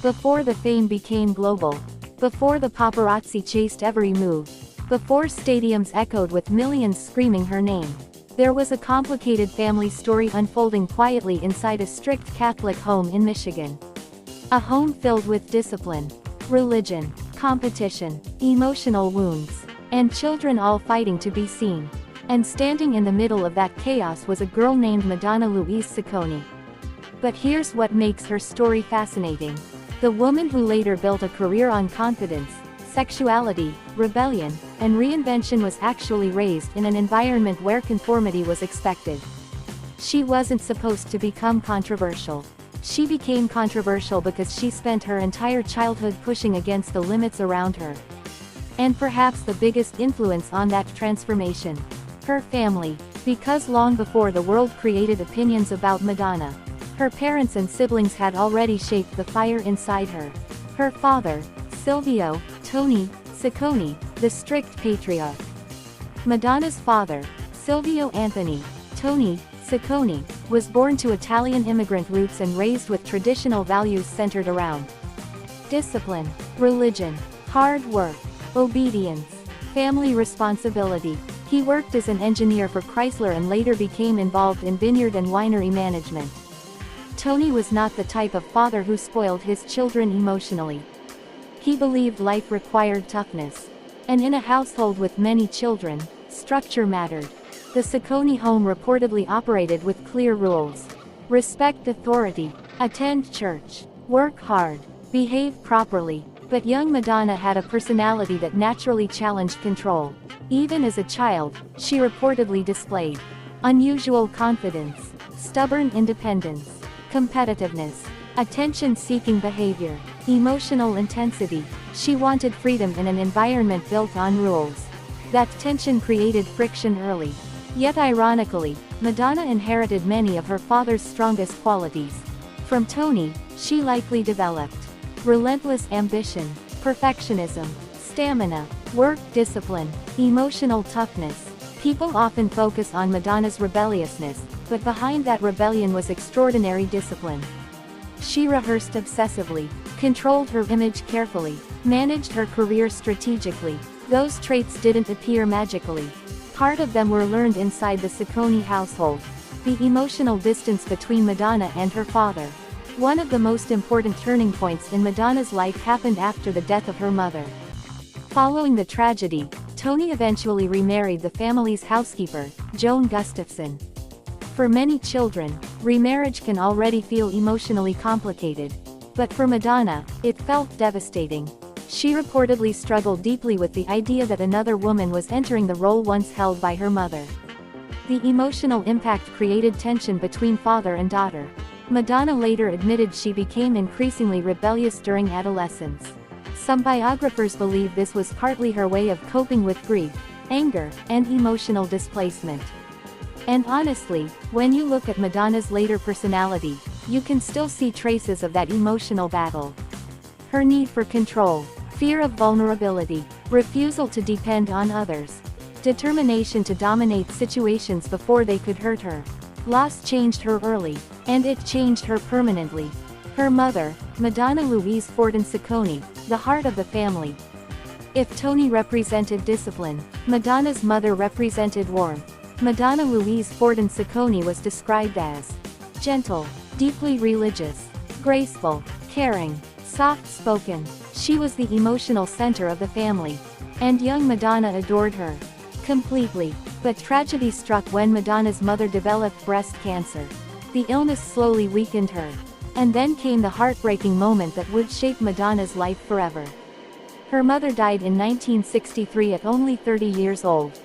Before the fame became global. Before the paparazzi chased every move. Before stadiums echoed with millions screaming her name. There was a complicated family story unfolding quietly inside a strict Catholic home in Michigan. A home filled with discipline, religion, competition, emotional wounds, and children all fighting to be seen. And standing in the middle of that chaos was a girl named Madonna Louise Ciccone. But here's what makes her story fascinating. The woman who later built a career on confidence, sexuality, rebellion, and reinvention was actually raised in an environment where conformity was expected. She wasn't supposed to become controversial. She became controversial because she spent her entire childhood pushing against the limits around her. And perhaps the biggest influence on that transformation, her family, because long before the world created opinions about Madonna, her parents and siblings had already shaped the fire inside her. Her father, Silvio, Tony Ciccone, the strict patriarch. Madonna's father, Silvio Anthony, Tony Ciccone, was born to Italian immigrant roots and raised with traditional values centered around discipline, religion, hard work, obedience, family responsibility. He worked as an engineer for Chrysler and later became involved in vineyard and winery management. Tony was not the type of father who spoiled his children emotionally. He believed life required toughness. And in a household with many children, structure mattered. The Ciccone home reportedly operated with clear rules. Respect authority, attend church, work hard, behave properly. But young Madonna had a personality that naturally challenged control. Even as a child, she reportedly displayed unusual confidence, stubborn independence, competitiveness, attention-seeking behavior, emotional intensity. She wanted freedom in an environment built on rules. That tension created friction early. Yet ironically, Madonna inherited many of her father's strongest qualities. From Tony, she likely developed relentless ambition, perfectionism, stamina, work discipline, emotional toughness. People often focus on Madonna's rebelliousness, but behind that rebellion was extraordinary discipline. She rehearsed obsessively, controlled her image carefully, managed her career strategically. Those traits didn't appear magically. Part of them were learned inside the Ciccone household. The emotional distance between Madonna and her father. One of the most important turning points in Madonna's life happened after the death of her mother. Following the tragedy, Tony eventually remarried the family's housekeeper, Joan Gustafson. For many children, remarriage can already feel emotionally complicated. But for Madonna, it felt devastating. She reportedly struggled deeply with the idea that another woman was entering the role once held by her mother. The emotional impact created tension between father and daughter. Madonna later admitted she became increasingly rebellious during adolescence. Some biographers believe this was partly her way of coping with grief, anger, and emotional displacement. And honestly, when you look at Madonna's later personality, you can still see traces of that emotional battle. Her need for control, fear of vulnerability, refusal to depend on others, determination to dominate situations before they could hurt her. Loss changed her early, and it changed her permanently. Her mother, Madonna Louise Ciccone, the heart of the family. If Tony represented discipline, Madonna's mother represented warmth. Madonna Louise Ciccone was described as gentle, deeply religious, graceful, caring, soft-spoken. She was the emotional center of the family. And young Madonna adored her completely. But tragedy struck when Madonna's mother developed breast cancer. The illness slowly weakened her. And then came the heartbreaking moment that would shape Madonna's life forever. Her mother died in 1963 at only 30 years old.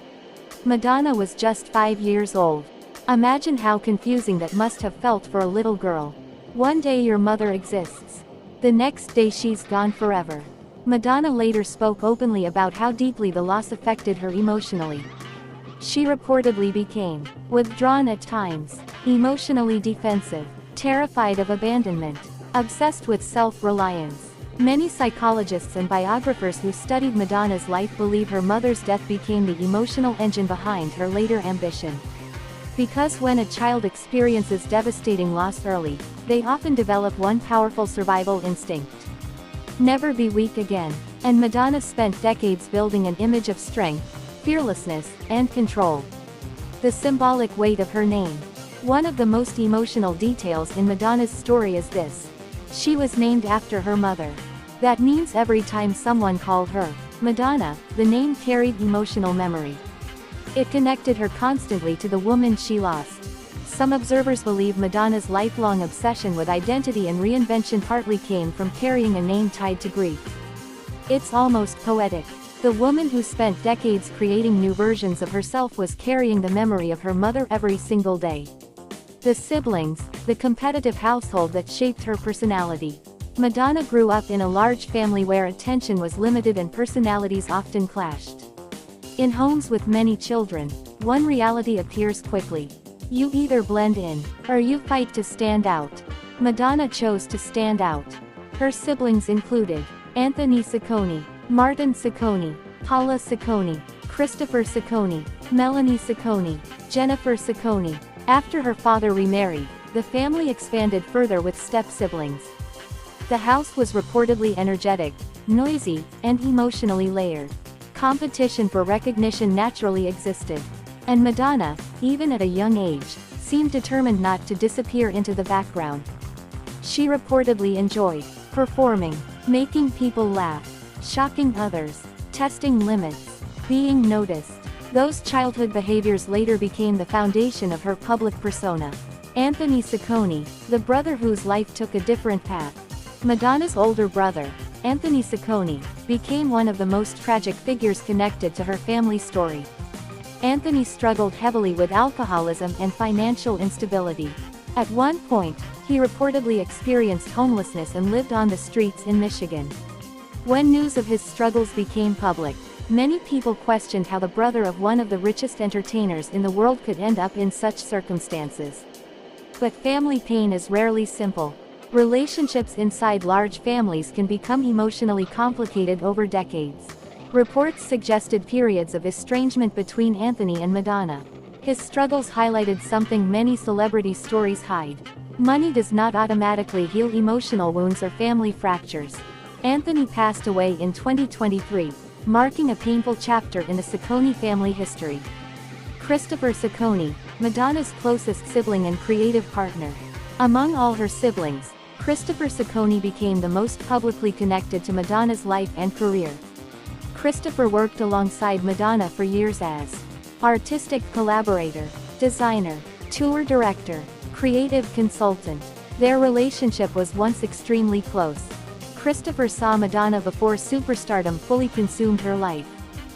Madonna was just 5 years old. Imagine how confusing that must have felt for a little girl. One day your mother exists. The next day she's gone forever. Madonna later spoke openly about how deeply the loss affected her emotionally. She reportedly became withdrawn at times, emotionally defensive, terrified of abandonment, obsessed with self-reliance. Many psychologists and biographers who studied Madonna's life believe her mother's death became the emotional engine behind her later ambition. Because when a child experiences devastating loss early, they often develop one powerful survival instinct: never be weak again. And Madonna spent decades building an image of strength, fearlessness, and control. The symbolic weight of her name. One of the most emotional details in Madonna's story is this: she was named after her mother. That means every time someone called her Madonna, the name carried emotional memory. It connected her constantly to the woman she lost. Some observers believe Madonna's lifelong obsession with identity and reinvention partly came from carrying a name tied to grief. It's almost poetic. The woman who spent decades creating new versions of herself was carrying the memory of her mother every single day. The siblings, the competitive household that shaped her personality. Madonna grew up in a large family where attention was limited and personalities often clashed. In homes with many children, one reality appears quickly: you either blend in, or you fight to stand out. Madonna chose to stand out. Her siblings included Anthony Ciccone, Martin Ciccone, Paula Ciccone, Christopher Ciccone, Melanie Ciccone, Jennifer Ciccone. After her father remarried, the family expanded further with step-siblings. The house was reportedly energetic, noisy, and emotionally layered. Competition for recognition naturally existed. And Madonna, even at a young age, seemed determined not to disappear into the background. She reportedly enjoyed performing, making people laugh, shocking others, testing limits, being noticed. Those childhood behaviors later became the foundation of her public persona. Anthony Ciccone, the brother whose life took a different path. Madonna's older brother, Anthony Ciccone, became one of the most tragic figures connected to her family story. Anthony struggled heavily with alcoholism and financial instability. At one point, he reportedly experienced homelessness and lived on the streets in Michigan. When news of his struggles became public, many people questioned how the brother of one of the richest entertainers in the world could end up in such circumstances. But family pain is rarely simple. Relationships inside large families can become emotionally complicated over decades. Reports suggested periods of estrangement between Anthony and Madonna. His struggles highlighted something many celebrity stories hide: money does not automatically heal emotional wounds or family fractures. Anthony passed away in 2023, marking a painful chapter in the Ciccone family history. Christopher Ciccone, Madonna's closest sibling and creative partner. Among all her siblings, Christopher Ciccone became the most publicly connected to Madonna's life and career. Christopher worked alongside Madonna for years as artistic collaborator, designer, tour director, creative consultant. Their relationship was once extremely close. Christopher saw Madonna before superstardom fully consumed her life.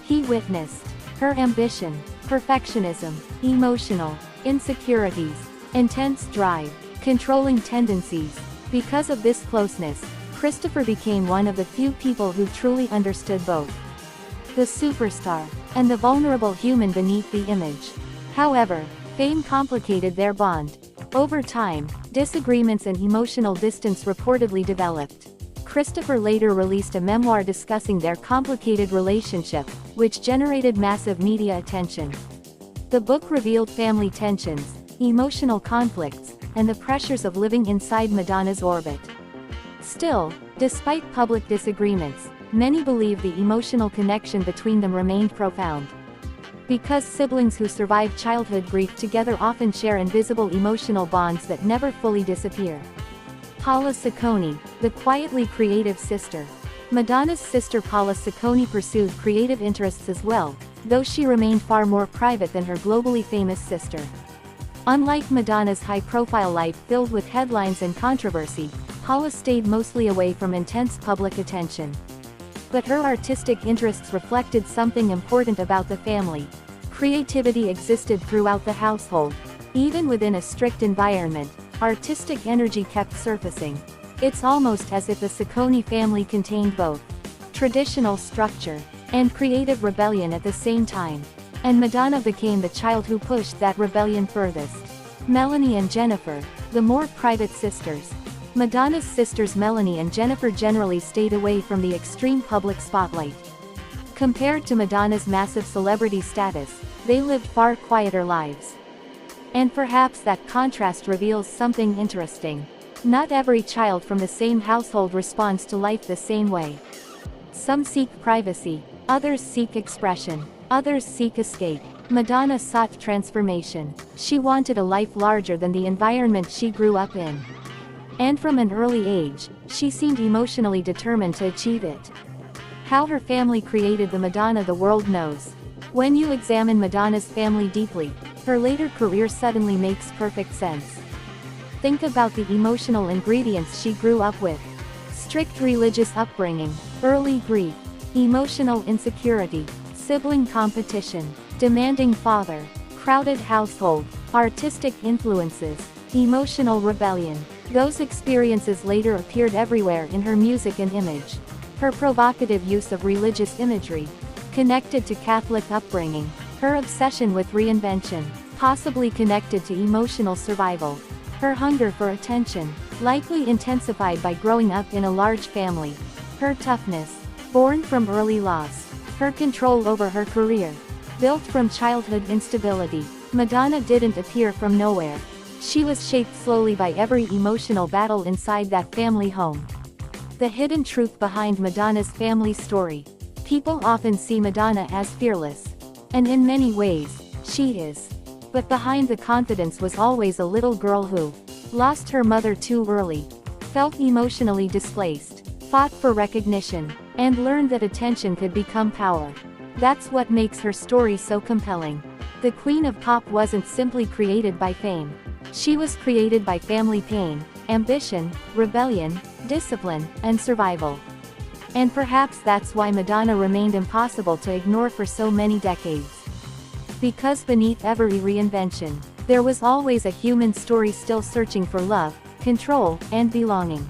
He witnessed her ambition, perfectionism, emotional insecurities, intense drive, controlling tendencies. Because of this closeness, Christopher became one of the few people who truly understood both the superstar and the vulnerable human beneath the image. However, fame complicated their bond. Over time, disagreements and emotional distance reportedly developed. Christopher later released a memoir discussing their complicated relationship, which generated massive media attention. The book revealed family tensions, emotional conflicts, and the pressures of living inside Madonna's orbit. Still, despite public disagreements, many believe the emotional connection between them remained profound. Because siblings who survive childhood grief together often share invisible emotional bonds that never fully disappear. Paula Ciccone, the quietly creative sister. Madonna's sister Paula Ciccone pursued creative interests as well, though she remained far more private than her globally famous sister. Unlike Madonna's high-profile life filled with headlines and controversy, Paula stayed mostly away from intense public attention. But her artistic interests reflected something important about the family. Creativity existed throughout the household. Even within a strict environment, artistic energy kept surfacing. It's almost as if the Ciccone family contained both traditional structure and creative rebellion at the same time. And Madonna became the child who pushed that rebellion furthest. Melanie and Jennifer, the more private sisters. Madonna's sisters Melanie and Jennifer generally stayed away from the extreme public spotlight. Compared to Madonna's massive celebrity status, they lived far quieter lives. And perhaps that contrast reveals something interesting. Not every child from the same household responds to life the same way. Some seek privacy, others seek expression, others seek escape. Madonna sought transformation. She wanted a life larger than the environment she grew up in. And from an early age, she seemed emotionally determined to achieve it. How her family created the Madonna the world knows. When you examine Madonna's family deeply, her later career suddenly makes perfect sense. Think about the emotional ingredients she grew up with. Strict religious upbringing, early grief, emotional insecurity, sibling competition, demanding father, crowded household, artistic influences, emotional rebellion. Those experiences later appeared everywhere in her music and image. Her provocative use of religious imagery, connected to Catholic upbringing, her obsession with reinvention, possibly connected to emotional survival, her hunger for attention, likely intensified by growing up in a large family, her toughness, born from early loss, her control over her career, built from childhood instability. Madonna didn't appear from nowhere. She was shaped slowly by every emotional battle inside that family home. The hidden truth behind Madonna's family story. People often see Madonna as fearless. And in many ways, she is. But behind the confidence was always a little girl who lost her mother too early, felt emotionally displaced, fought for recognition, and learned that attention could become power. That's what makes her story so compelling. The Queen of Pop wasn't simply created by fame. She was created by family pain, ambition, rebellion, discipline, and survival. And perhaps that's why Madonna remained impossible to ignore for so many decades. Because beneath every reinvention, there was always a human story still searching for love, control, and belonging.